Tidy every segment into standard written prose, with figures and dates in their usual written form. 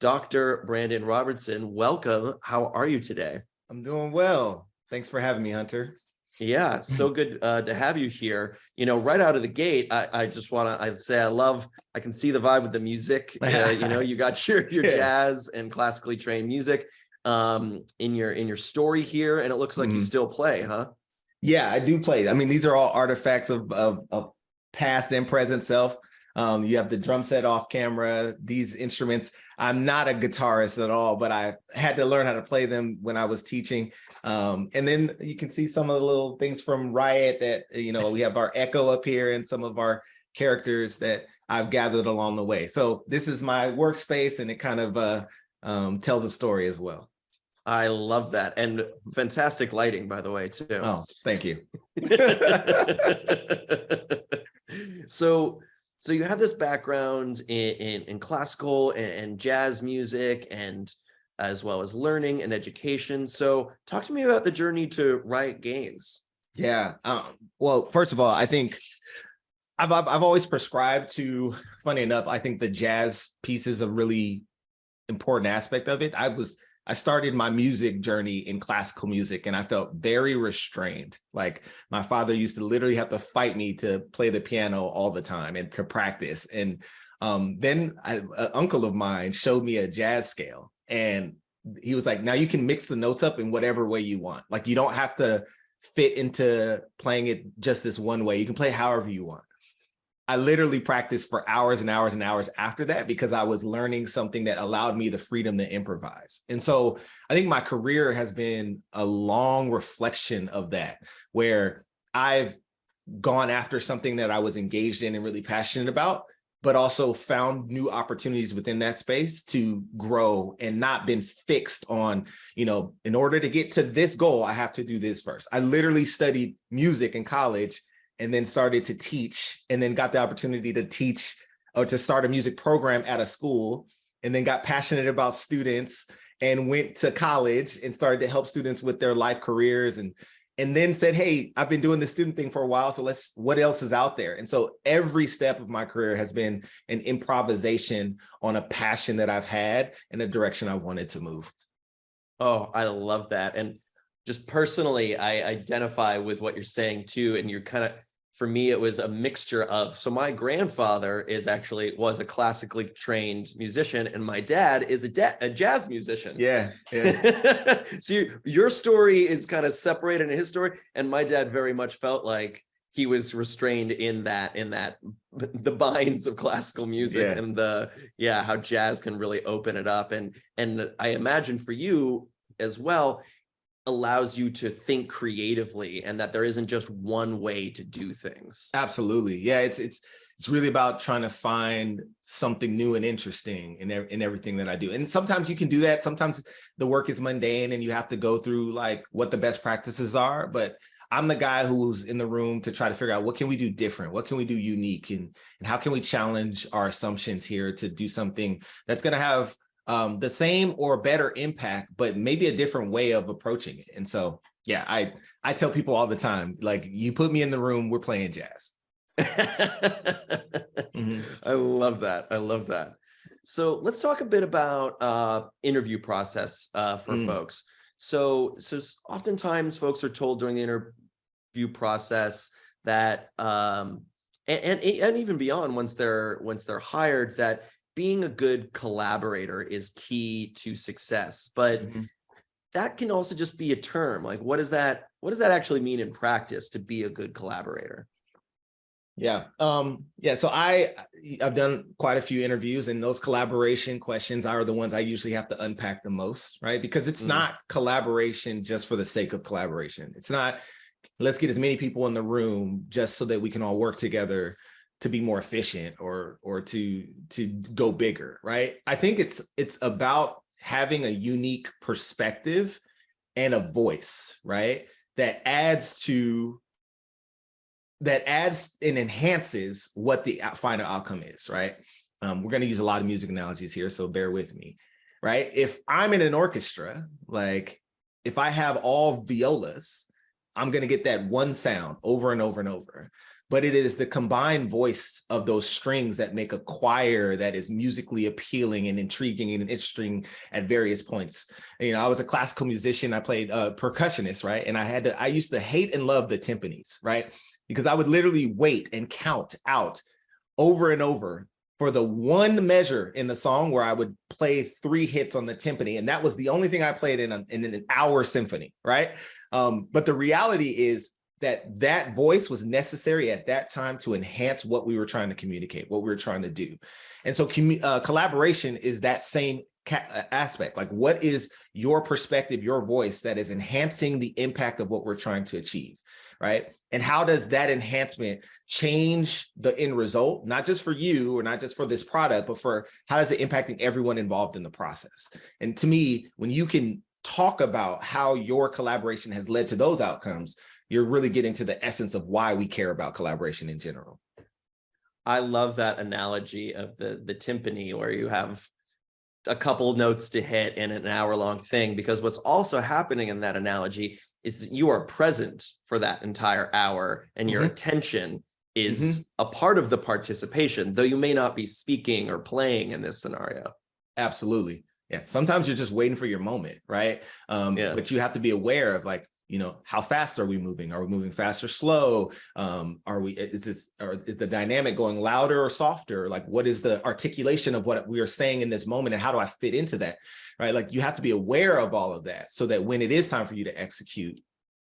Dr. Brandon Roberson. Welcome. How are you today? I'm doing well. Thanks for having me, Hunter. Yeah, so good to have you here. You know, right out of the gate, I just want to say I can see the vibe with the music. You know, you got your jazz and classically trained music in your story here, and it looks like you still play, huh? Yeah, I do play. I mean, these are all artifacts of past and present self. You have the drum set off camera, these instruments. I'm not a guitarist at all, but I had to learn how to play them when I was teaching. And then you can see some of the little things from Riot that, you know, we have our echo up here and some of our characters that I've gathered along the way. So this is my workspace, and it kind of tells a story as well. I love that. And fantastic lighting, by the way, too. Oh, thank you. So you have this background in classical and jazz music, and as well as learning and education. So talk to me about the journey to Riot Games. Yeah. Well, first of all, I think I've always prescribed to, funny enough, I think the jazz piece is a really important aspect of it. I started my music journey in classical music, and I felt very restrained. Like my father used to literally have to fight me to play the piano all the time and to practice. And then an uncle of mine showed me a jazz scale, and he was like, now you can mix the notes up in whatever way you want. Like you don't have to fit into playing it just this one way. You can play however you want. I literally practiced for hours and hours and hours after that because I was learning something that allowed me the freedom to improvise. And so I think my career has been a long reflection of that, where I've gone after something that I was engaged in and really passionate about, but also found new opportunities within that space to grow and not been fixed on, you know, in order to get to this goal, I have to do this first. I literally studied music in college and then started to teach, and then got the opportunity to teach or to start a music program at a school, and then got passionate about students and went to college and started to help students with their life careers, and then said, hey, I've been doing this student thing for a while, so what else is out there? And so every step of my career has been an improvisation on a passion that I've had and a direction I wanted to move. Oh, I love that. And just personally, I identify with what you're saying too. And you're kind of, for me, it was a mixture of, so my grandfather was a classically trained musician, and my dad is a jazz musician. Yeah. So your story is kind of separated in his story. And my dad very much felt like he was restrained in the binds of classical music, and how jazz can really open it up. And I imagine for you as well, allows you to think creatively, and that there isn't just one way to do things. Absolutely. Yeah, it's really about trying to find something new and interesting in everything that I do. And sometimes you can do that. Sometimes the work is mundane and you have to go through like what the best practices are. But I'm the guy who's in the room to try to figure out what can we do different? What can we do unique? And how can we challenge our assumptions here to do something that's going to have the same or better impact, but maybe a different way of approaching it. And so, yeah, I tell people all the time, like, you put me in the room, we're playing jazz. I love that. I love that. So let's talk a bit about interview process for folks. So oftentimes folks are told during the interview process that and even beyond, once they're hired, that being a good collaborator is key to success. But that can also just be a term. Like, what does that actually mean in practice to be a good collaborator? Yeah. So I've done quite a few interviews, and those collaboration questions are the ones I usually have to unpack the most, right? Because it's not collaboration just for the sake of collaboration. It's not, let's get as many people in the room just so that we can all work together to be more efficient or to go bigger, right? I think it's about having a unique perspective and a voice, right? That adds and enhances what the final outcome is, right? We're going to use a lot of music analogies here, so bear with me, right? If I'm in an orchestra, like if I have all violas, I'm going to get that one sound over and over and over. but it is the combined voice of those strings that make a choir that is musically appealing and intriguing and interesting at various points. You know, I was a classical musician. I played percussionist, right? And I used to hate and love the timpanis, right? Because I would literally wait and count out over and over for the one measure in the song where I would play 3 hits on the timpani. And that was the only thing I played in an hour symphony, right? But the reality is that voice was necessary at that time to enhance what we were trying to communicate, what we were trying to do. And so collaboration is that same aspect. Like, what is your perspective, your voice that is enhancing the impact of what we're trying to achieve, right? And how does that enhancement change the end result, not just for you or not just for this product, but for how is it impacting everyone involved in the process? And to me, when you can talk about how your collaboration has led to those outcomes, you're really getting to the essence of why we care about collaboration in general. I love that analogy of the timpani, where you have a couple notes to hit in an hour-long thing, because what's also happening in that analogy is that you are present for that entire hour, and your attention is a part of the participation, though you may not be speaking or playing in this scenario. Absolutely. Yeah. Sometimes you're just waiting for your moment, right? But you have to be aware of, like, you know, how fast are we moving? Are we moving fast or slow? Is the dynamic going louder or softer? Like, what is the articulation of what we are saying in this moment, and how do I fit into that? Right? Like, you have to be aware of all of that so that when it is time for you to execute,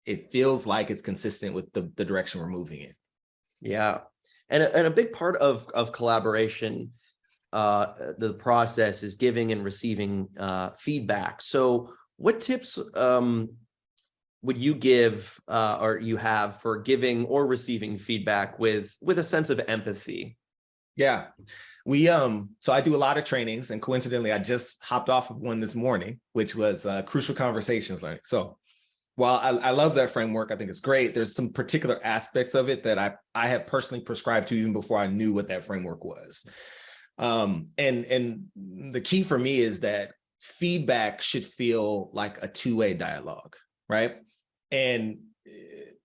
it feels like it's consistent with the direction we're moving in. Yeah. And a big part of collaboration, the process, is giving and receiving feedback. So what tips would you give or you have for giving or receiving feedback with a sense of empathy? Yeah, so I do a lot of trainings, and coincidentally, I just hopped off of one this morning, which was Crucial Conversations Learning. So while I love that framework, I think it's great, there's some particular aspects of it that I have personally prescribed to even before I knew what that framework was. And the key for me is that feedback should feel like a two-way dialogue, right? And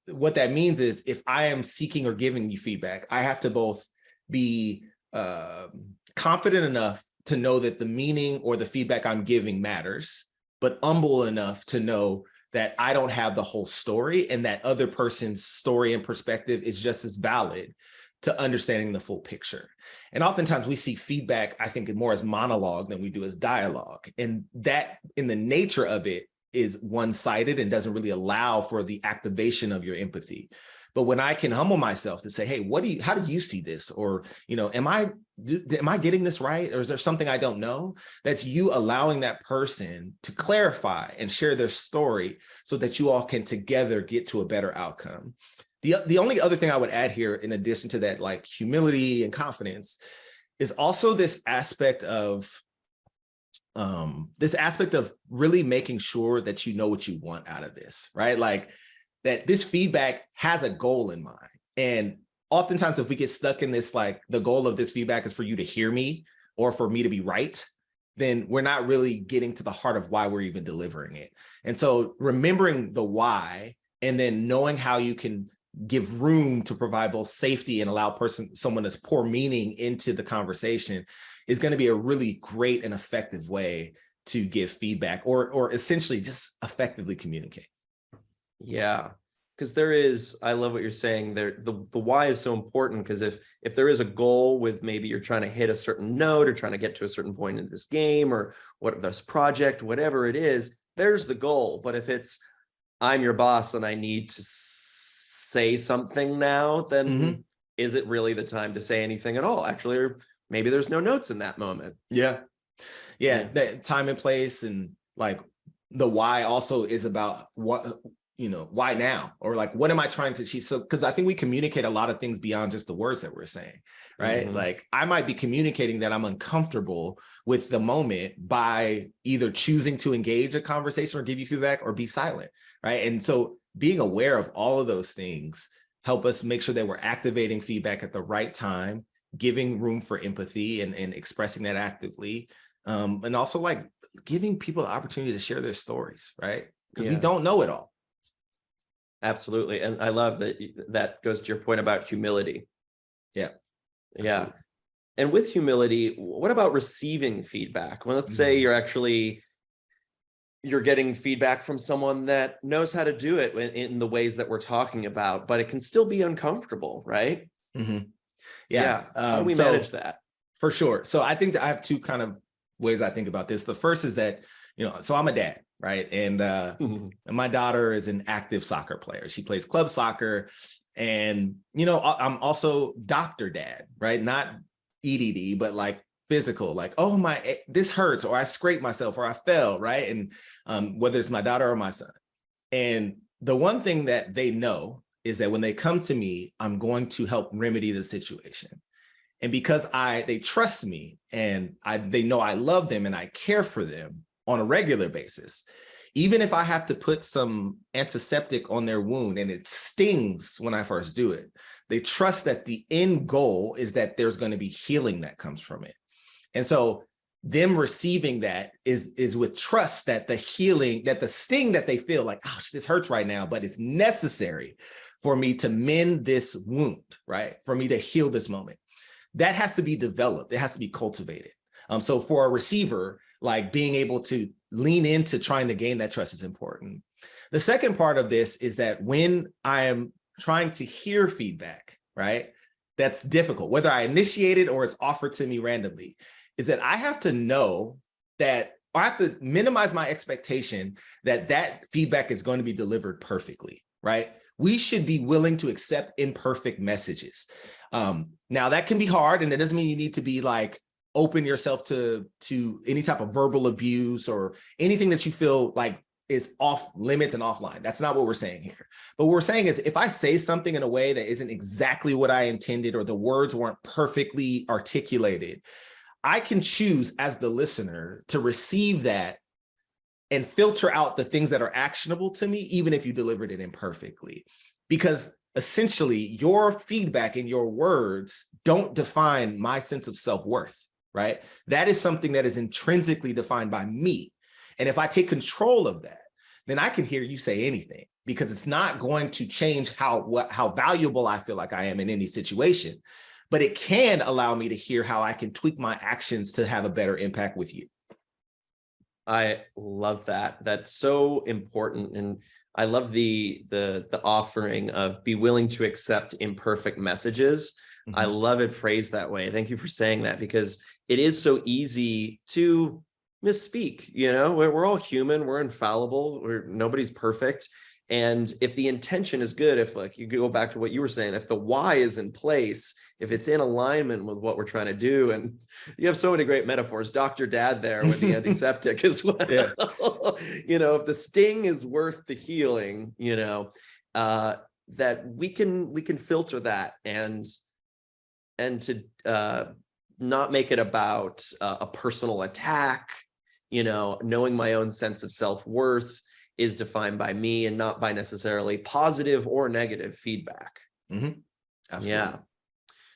what that means is, if I am seeking or giving you feedback, I have to both be confident enough to know that the meaning or the feedback I'm giving matters, but humble enough to know that I don't have the whole story, and that other person's story and perspective is just as valid to understanding the full picture. And oftentimes we see feedback, I think, more as monologue than we do as dialogue. And that, in the nature of it, is one-sided and doesn't really allow for the activation of your empathy. But when I can humble myself to say, hey, how do you see this? Or, you know, am I getting this right? Or is there something I don't know? That's you allowing that person to clarify and share their story so that you all can together get to a better outcome. The only other thing I would add here, in addition to that, like humility and confidence, is also this aspect of really making sure that you know what you want out of this, right? Like, that this feedback has a goal in mind. And oftentimes, if we get stuck in this, like, the goal of this feedback is for you to hear me or for me to be right, then we're not really getting to the heart of why we're even delivering it. And so remembering the why, and then knowing how you can give room to provide both safety and allow someone to pour meaning into the conversation, is going to be a really great and effective way to give feedback, or essentially just effectively communicate. Yeah, because I love what you're saying there. The why is so important, because if there is a goal with, maybe you're trying to hit a certain note or trying to get to a certain point in this game or what this project, whatever it is, there's the goal. But if it's, I'm your boss and I need to say something now, then is it really the time to say anything at all? Actually, or maybe there's no notes in that moment. Yeah. That time and place, and like the why also is about what, you know, why now? Or like, what am I trying to achieve? So, because I think we communicate a lot of things beyond just the words that we're saying, right? Like, I might be communicating that I'm uncomfortable with the moment by either choosing to engage a conversation or give you feedback, or be silent, right? And so being aware of all of those things help us make sure that we're activating feedback at the right time, giving room for empathy and expressing that actively. And also, like, giving people the opportunity to share their stories, right? Because we don't know it all. Absolutely. And I love that that goes to your point about humility. Yeah. Yeah. Absolutely. And with humility, what about receiving feedback? Well, let's say you're getting feedback from someone that knows how to do it in the ways that we're talking about, but it can still be uncomfortable, right? Mhm. Yeah. Yeah. How do we So manage that? for sure. So I think that I have two kind of ways I think about this. The first is that, so I'm a dad, right? And my daughter is an active soccer player. She plays club soccer. And, I'm also doctor dad, right? Not EDD, but like physical, like, oh, this hurts, or I scraped myself, or I fell, right? And whether it's my daughter or my son. And the one thing that they know is that when they come to me, I'm going to help remedy the situation. And because they trust me, and they know I love them and I care for them on a regular basis, even if I have to put some antiseptic on their wound and it stings when I first do it, they trust that the end goal is that there's going to be healing that comes from it. And so them receiving that is with trust that the healing, that the sting that they feel like, oh, this hurts right now, but it's necessary for me to mend this wound, right? For me to heal this moment. That has to be developed. It has to be cultivated. So for a receiver, like being able to lean into trying to gain that trust is important. The second part of this is that when I am trying to hear feedback, right, that's difficult, whether I initiate it or it's offered to me randomly, is that I have to know that, or I have to minimize my expectation that that feedback is going to be delivered perfectly, right? We should be willing to accept imperfect messages. Now that can be hard, and it doesn't mean you need to be like open yourself to any type of verbal abuse or anything that you feel like is off limits and offline. That's not what we're saying here. But what we're saying is, if I say something in a way that isn't exactly what I intended, or the words weren't perfectly articulated, I can choose as the listener to receive that and filter out the things that are actionable to me, even if you delivered it imperfectly. Because essentially your feedback and your words don't define my sense of self-worth, right? That is something that is intrinsically defined by me. And if I take control of that, then I can hear you say anything, because it's not going to change how valuable I feel like I am in any situation. But it can allow me to hear how I can tweak my actions to have a better impact with you. I love that. That's so important. And I love the offering of be willing to accept imperfect messages. Mm-hmm. I love it phrased that way. Thank you for saying that, because it is so easy to misspeak. We're all human, we're infallible, nobody's perfect. And if the intention is good, if like you go back to what you were saying, if the why is in place, if it's in alignment with what we're trying to do, and you have so many great metaphors, Dr. Dad there with the antiseptic as well. Yeah. If the sting is worth the healing, that we can filter that and to not make it about a personal attack, knowing my own sense of self-worth is defined by me and not by necessarily positive or negative feedback. Mm-hmm. Absolutely. Yeah.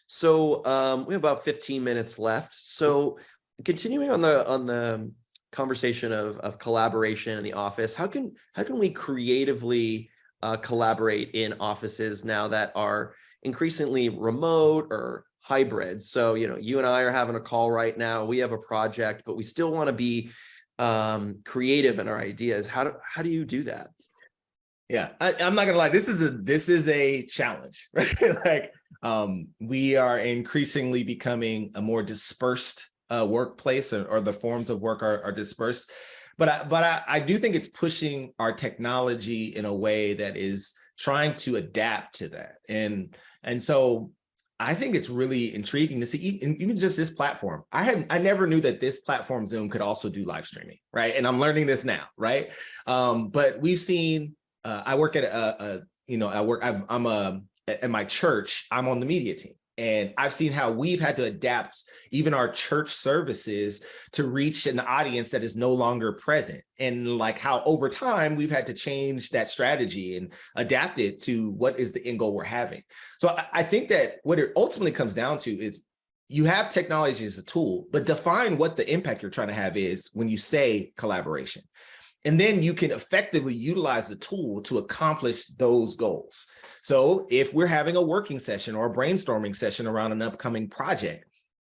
So we have about 15 minutes left. So continuing on the conversation of collaboration in the office, how can we creatively collaborate in offices now that are increasingly remote or hybrid? So, you and I are having a call right now. We have a project, but we still want to be creative in our ideas. How do you do that? Yeah, I'm not gonna lie. This is a challenge, right? We are increasingly becoming a more dispersed workplace, or the forms of work are dispersed. But I do think it's pushing our technology in a way that is trying to adapt to that. And so I think it's really intriguing to see even just this platform. I never knew that this platform, Zoom, could also do live streaming, right? And I'm learning this now, right? But we've seen. I work at at my church. I'm on the media team, and I've seen how we've had to adapt even our church services to reach an audience that is no longer present, and like how over time we've had to change that strategy and adapt it to what is the end goal we're having. So I think that what it ultimately comes down to is you have technology as a tool, but define what the impact you're trying to have is when you say collaboration. And then you can effectively utilize the tool to accomplish those goals. So if we're having a working session or a brainstorming session around an upcoming project,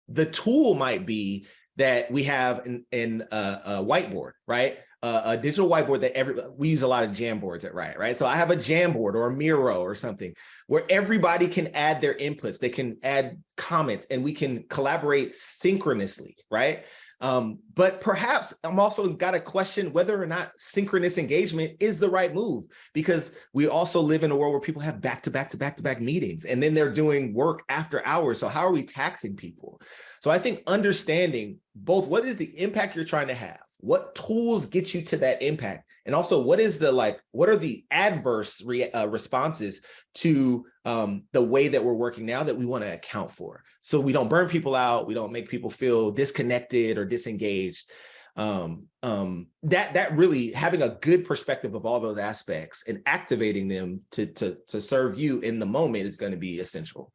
the tool might be that we have a whiteboard, right? A digital whiteboard that we use a lot of Jamboards at Riot, right? So I have a Jamboard or a Miro or something where everybody can add their inputs, they can add comments, and we can collaborate synchronously, right? But perhaps I'm also got to question whether or not synchronous engagement is the right move, because we also live in a world where people have back-to-back meetings, and then they're doing work after hours. So how are we taxing people? So I think understanding both what is the impact you're trying to have, what tools get you to that impact, and also what are the adverse responses to the way that we're working now that we want to account for, so we don't burn people out, we don't make people feel disconnected or disengaged. That really, having a good perspective of all those aspects and activating them to serve you in the moment is going to be essential.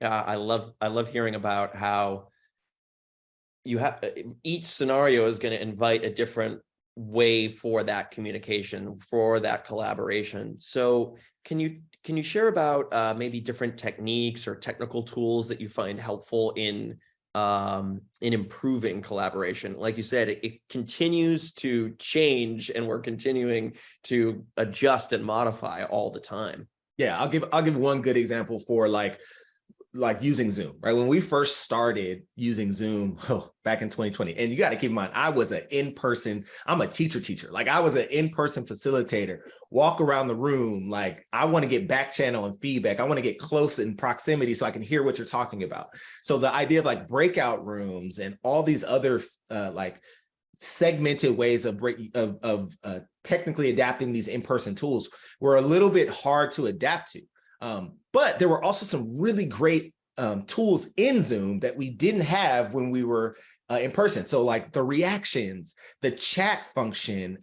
Yeah, I love hearing about how you have each scenario is going to invite a different way for that communication, for that collaboration. So can you share about maybe different techniques or technical tools that you find helpful in improving collaboration? Like you said, it continues to change, and we're continuing to adjust and modify all the time. Yeah, I'll give one good example for like using Zoom, right? When we first started using Zoom back in 2020, and you got to keep in mind, I'm a teacher. Like, I was an in-person facilitator, walk around the room. Like, I want to get back channel and feedback. I want to get close in proximity so I can hear what you're talking about. So the idea of like breakout rooms and all these other like segmented ways of technically adapting these in-person tools were a little bit hard to adapt to. But there were also some really great tools in Zoom that we didn't have when we were in person. So like the reactions, the chat function,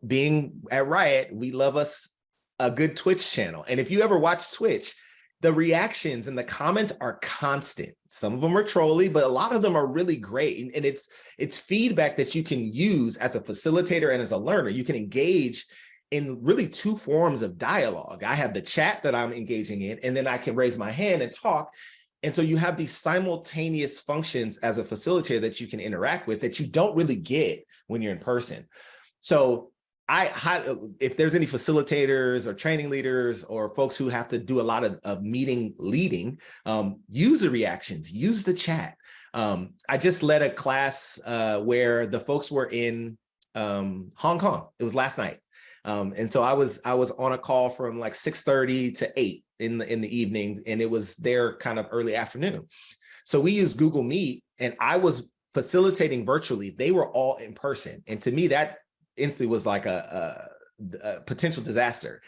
being at Riot, we love us a good Twitch channel. And if you ever watch Twitch, the reactions and the comments are constant. Some of them are trolly, but a lot of them are really great. And it's feedback that you can use as a facilitator and as a learner. You can engage in really two forms of dialogue. I have the chat that I'm engaging in, and then I can raise my hand and talk. And so you have these simultaneous functions as a facilitator that you can interact with that you don't really get when you're in person. So if there's any facilitators or training leaders or folks who have to do a lot of meeting leading, use the reactions, use the chat. I just led a class where the folks were in Hong Kong. It was last night. And so I was on a call from like 6:30 to 8 in the evening, and it was their kind of early afternoon. So we used Google Meet, and I was facilitating virtually. They were all in person. And to me, that instantly was like a potential disaster.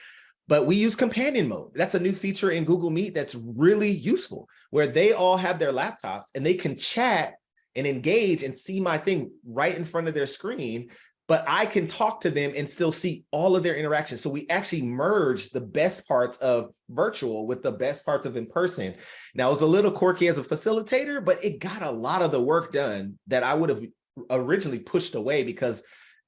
But we use companion mode. That's a new feature in Google Meet that's really useful, where they all have their laptops and they can chat and engage and see my thing right in front of their screen, but I can talk to them and still see all of their interactions. So we actually merged the best parts of virtual with the best parts of in-person. Now, it was a little quirky as a facilitator, but it got a lot of the work done that I would have originally pushed away, because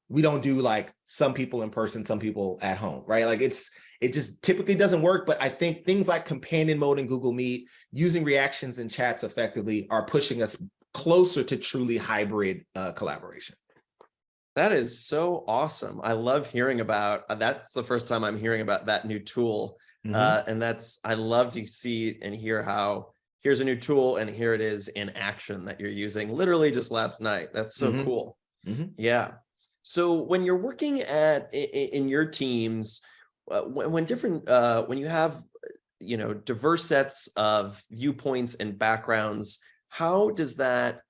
we don't do like some people in person, some people at home, right? Like it just typically doesn't work. But I think things like companion mode in Google Meet, using reactions and chats effectively, are pushing us closer to truly hybrid collaboration. That is so awesome. I love hearing about that's the first time I'm hearing about that new tool. And I love to see and hear how here's a new tool and here it is in action that you're using literally just last night. That's so cool. Yeah. So when you're working in your teams, when you have, diverse sets of viewpoints and backgrounds, how does that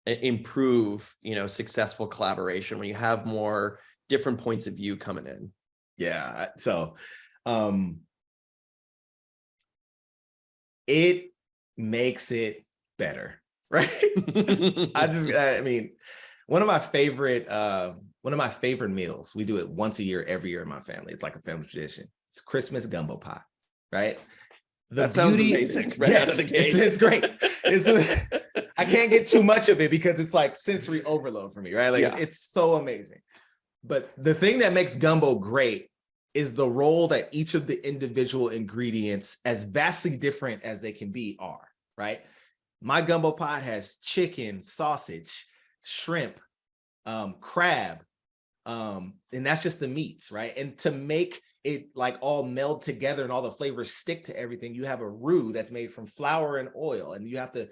improve, successful collaboration when you have more different points of view coming in? Yeah. So it makes it better, right? I mean, one of my favorite meals, we do it once a year, every year in my family. It's like a family tradition. It's Christmas gumbo pie, right? That sounds amazing. Right, yes, out of the gate. It's great. I can't get too much of it because it's like sensory overload for me, right? Like it's so amazing. But the thing that makes gumbo great is the role that each of the individual ingredients, as vastly different as they can be, are, right? My gumbo pot has chicken, sausage, shrimp, crab, and that's just the meats, right? And to make it like all meld together and all the flavors stick to everything, you have a roux that's made from flour and oil, and you have to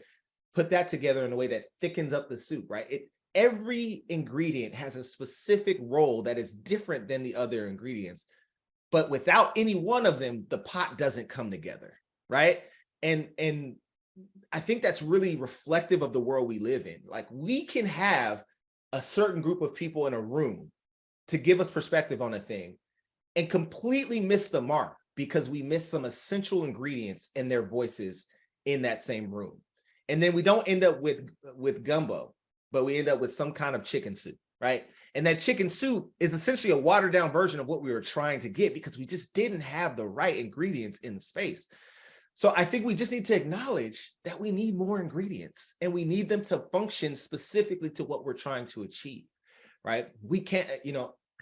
put that together in a way that thickens up the soup, right? Every ingredient has a specific role that is different than the other ingredients, but without any one of them, the pot doesn't come together, right? And I think that's really reflective of the world we live in. Like, we can have a certain group of people in a room to give us perspective on a thing and completely miss the mark because we miss some essential ingredients in their voices in that same room. And then we don't end up with gumbo, but we end up with some kind of chicken soup, right? And that chicken soup is essentially a watered down version of what we were trying to get because we just didn't have the right ingredients in the space. So I think we just need to acknowledge that we need more ingredients and we need them to function specifically to what we're trying to achieve, right? We can't,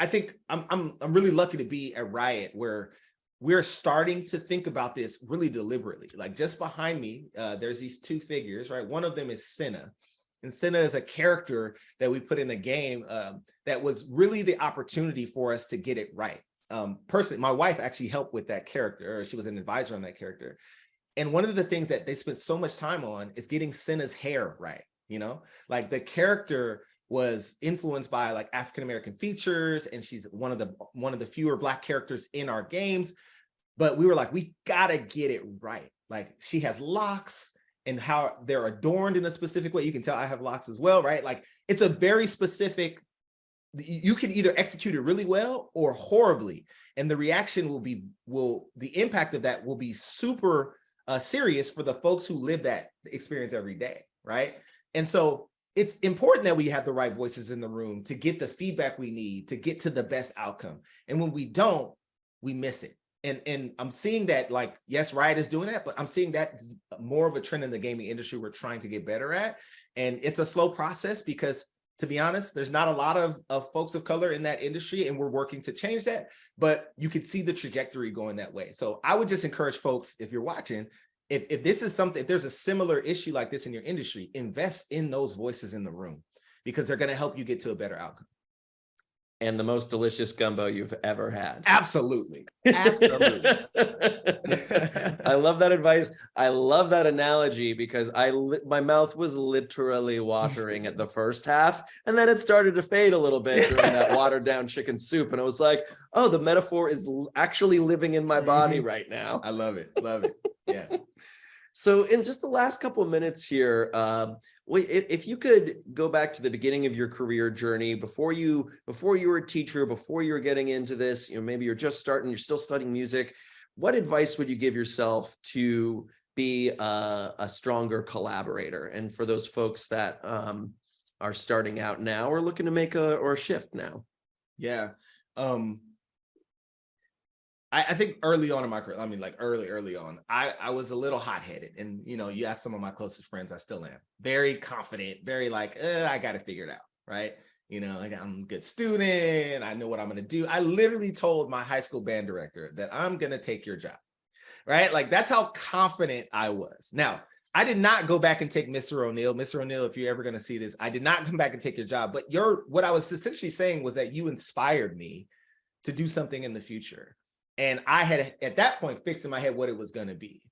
I think I'm really lucky to be at Riot where we're starting to think about this really deliberately. Like, just behind me, there's these two figures, right? One of them is Senna. And Senna is a character that we put in a game that was really the opportunity for us to get it right. Personally, my wife actually helped with that character, or she was an advisor on that character. And one of the things that they spent so much time on is getting Senna's hair right. Like, the character was influenced by like African-American features, and she's one of the fewer Black characters in our games. But we were like, we gotta get it right. Like, she has locks and how they're adorned in a specific way. You can tell I have locks as well, right? Like, it's a very specific, you can either execute it really well or horribly. And the reaction the impact of that will be super serious for the folks who live that experience every day, right? And so it's important that we have the right voices in the room to get the feedback we need to get to the best outcome. And when we don't, we miss it. And I'm seeing that, like, yes, Riot is doing that, but I'm seeing that more of a trend in the gaming industry we're trying to get better at. And it's a slow process because, to be honest, there's not a lot of folks of color in that industry, and we're working to change that. But you can see the trajectory going that way. So I would just encourage folks, if you're watching, if this is something, if there's a similar issue like this in your industry, invest in those voices in the room because they're going to help you get to a better outcome. And the most delicious gumbo you've ever had. Absolutely. Absolutely. I love that advice. I love that analogy because my mouth was literally watering at the first half, and then it started to fade a little bit during that watered down chicken soup. And I was like, oh, the metaphor is actually living in my body right now. I love it. Love it. Yeah. So in just the last couple of minutes here, if you could go back to the beginning of your career journey, before you were a teacher, before you were getting into this, maybe you're just starting, you're still studying music, what advice would you give yourself to be a stronger collaborator? And for those folks that are starting out now or looking to make a shift now? Yeah. I think early on in my career, like early on, I was a little hot-headed. And, you ask some of my closest friends, I still am. Very confident, very like, I got to figure it out, right? Like, I'm a good student. I know what I'm going to do. I literally told my high school band director that I'm going to take your job, right? Like, that's how confident I was. Now, I did not go back and take Mr. O'Neill. Mr. O'Neill, if you're ever going to see this, I did not come back and take your job. But what I was essentially saying was that you inspired me to do something in the future. And I had, at that point, fixed in my head what it was going to be.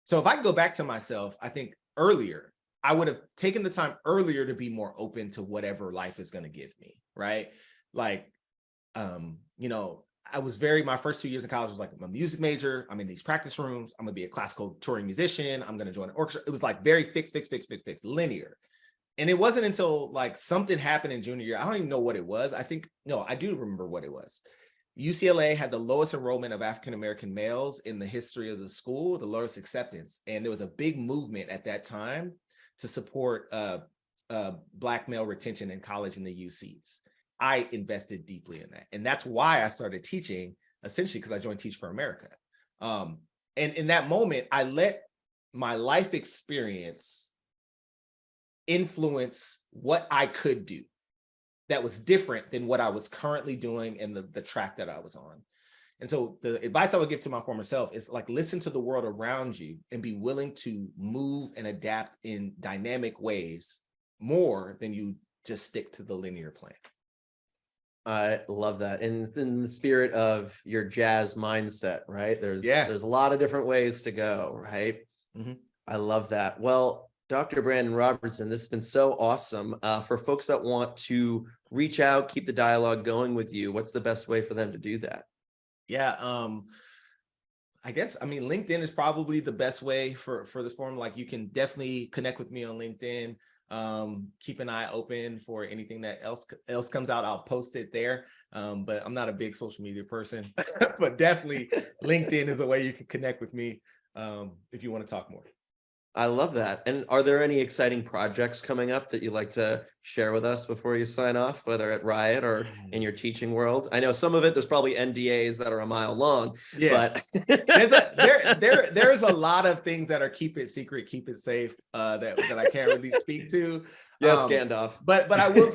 So if I go back to myself, I think earlier, I would have taken the time earlier to be more open to whatever life is going to give me, right? Like, I was my first 2 years of college was like, I'm a music major. I'm in these practice rooms. I'm going to be a classical touring musician. I'm going to join an orchestra. It was like very fixed, linear. And it wasn't until like something happened in junior year. I don't even know what it was. I do remember what it was. UCLA had the lowest enrollment of African-American males in the history of the school, the lowest acceptance. And there was a big movement at that time to support Black male retention in college in the UCs. I invested deeply in that. And that's why I started teaching, essentially because I joined Teach for America. And in that moment, I let my life experience influence what I could do that was different than what I was currently doing and the track that I was on. And so the advice I would give to my former self is like, listen to the world around you and be willing to move and adapt in dynamic ways more than you just stick to the linear plan. I love that. And in the spirit of your jazz mindset, right? There's a lot of different ways to go, right? Mm-hmm. I love that. Well, Dr. Brandon Roberson, this has been so awesome. For folks that want to reach out, keep the dialogue going with you, what's the best way for them to do that? Yeah. I guess, I mean, LinkedIn is probably the best way for this forum. Like, you can definitely connect with me on LinkedIn. Keep an eye open for anything that else comes out. I'll post it there. But I'm not a big social media person, but definitely LinkedIn is a way you can connect with me if you want to talk more. I love that. And are there any exciting projects coming up that you'd like to share with us before you sign off, whether at Riot or in your teaching world? I know some of it, there's probably NDAs that are a mile long, but there's a lot of things that are keep it secret, keep it safe, that I can't really speak to. Yes, Gandalf. But I will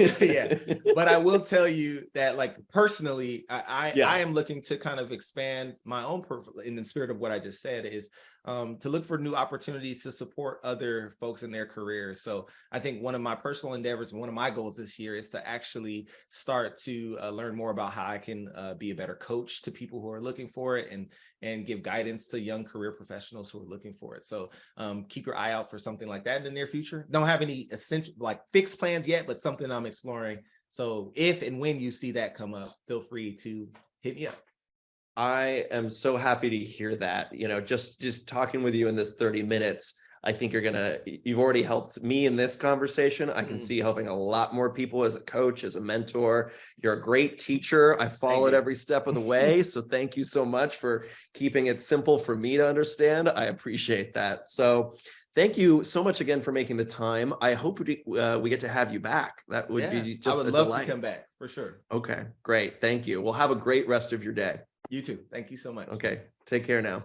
but I will tell you that, like, personally, I am looking to kind of expand my own in the spirit of what I just said, is to look for new opportunities to support other folks in their careers. So I think one of my personal endeavors and one of my goals this year is to actually start to learn more about how I can be a better coach to people who are looking for it, and give guidance to young career professionals who are looking for it. So keep your eye out for something like that in the near future. Don't have any essential, like, fixed plans yet, but something I'm exploring. So if and when you see that come up, feel free to hit me up. I am so happy to hear that. You know, just talking with you in this 30 minutes, I think you've already helped me in this conversation. I can see helping a lot more people as a coach, as a mentor. You're a great teacher. I followed every step of the way. So thank you so much for keeping it simple for me to understand. I appreciate that. So thank you so much again for making the time. I hope we get to have you back. That would be just a delight. I would love to come back, for sure. Okay, great. Thank you. Well, have a great rest of your day. You too. Thank you so much. Okay. Take care now.